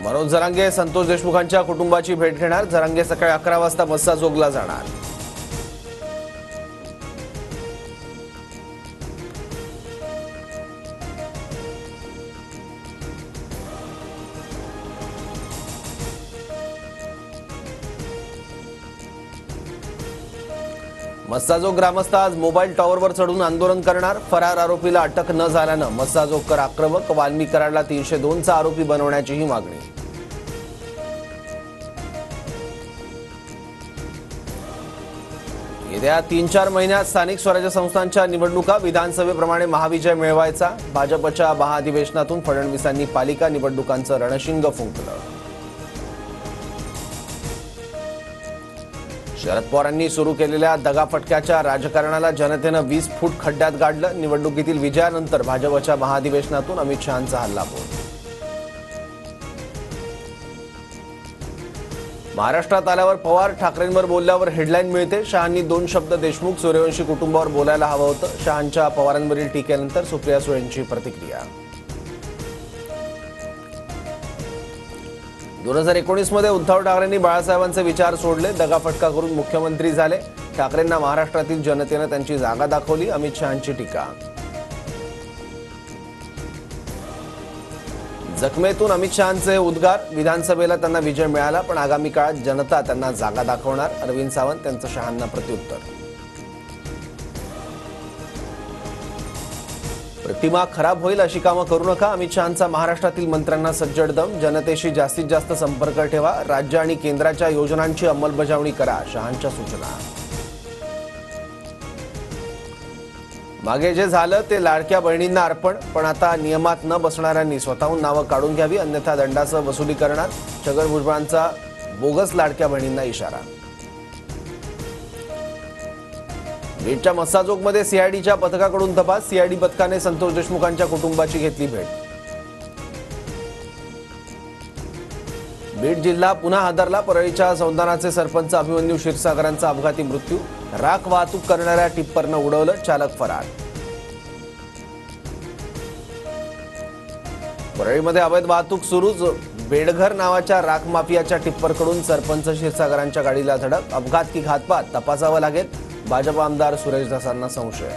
मनोज जरांगे संतोष देशमुखांच्या कुटुंबाची भेट घेणार। जरांगे सकाळी 11 वाजता मस्साजोगला जाणार। मस्साजोग ग्रामस्थ आज मोबाईल टॉवरवर चढून आंदोलन करणार। फरार आरोपीला अटक न झाल्यानं मस्साजोगकर आक्रमक। वाल्मी कराडला 302चा आरोपी बनवण्याचीही मागणी। येत्या 3-4 महिन्यात स्थानिक स्वराज्य संस्थांच्या निवडणुका। विधानसभेप्रमाणे महाविजय मिळवायचा। भाजपच्या महाधिवेशनातून फडणवीसांनी पालिका निवडणुकांचं रणशिंग फुंकलं। शरद पवारांनी सुरू केलेल्या दगाफटक्याच्या राजकारणाला जनतेनं 20 फूट खड्ड्यात गाडलं। निवडणुकीतील विजयानंतर भाजपच्या महाधिवेशनातून अमित शहांचा हल्लाबोल। महाराष्ट्रात आल्यावर पवार ठाकरेंवर बोलल्यावर हेडलाईन मिळते। शहांनी 2 शब्द देशमुख सूर्यवंशी कुटुंबावर बोलायला हवं होतं। शहांच्या पवारांवरील टीकेनंतर सुप्रिया सुळेंची प्रतिक्रिया। 2019 मध्ये उद्धव ठाकरेंनी बाळासाहेबांचे विचार सोडले। दगाफटका करून मुख्यमंत्री झाले। ठाकरेंना महाराष्ट्रातील जनतेने त्यांची जागा दाखवली। अमित शहांची टीका। जखमेतून अमित शहांचे उद्गार। विधानसभेला त्यांना विजय मिळाला, पण आगामी काळात जनता त्यांना जागा दाखवणार। अरविंद सावंत यांचं शहांना प्रत्युत्तर। प्रतिमा खराब होईल अशी कामं करू नका। अमित शहांचा महाराष्ट्रातील मंत्र्यांना सज्जड दम। जनतेशी जास्तीत जास्त संपर्क ठेवा। राज्य आणि केंद्राच्या योजनांची अंमलबजावणी करा। शहांच्या सूचना। मागे जे झालं ते लाडक्या बहिणींना अर्पण, पण आता नियमात न बसणाऱ्यांनी स्वतःहून नावं काढून घ्यावी, अन्यथा दंडासह वसुली करणार। छगन भुजबळांचा बोगस लाडक्या बहिणींना इशारा। बीडच्या मस्साजोगमध्ये सीआयडीच्या पथकाकडून तपास। सीआयडी पथकाने संतोष देशमुखांच्या कुटुंबाची घेतली भेट। बीड जिल्हा पुन्हा हादरला। परळीच्या सौंदानाचे सरपंच अभिमन्यू क्षीरसागरांचा अपघाती मृत्यू। राख वाहतूक करणाऱ्या टिप्परनं उडवलं, चालक फरार। परळीमध्ये अवैध वाहतूक सुरूच। बेडघर नावाच्या राख माफियाच्या टिप्परकडून सरपंच क्षीरसागरांच्या गाडीला धडक। अपघात की घातपात तपासावं लागेल। भाजप आमदार सुरेश धसांना संशय।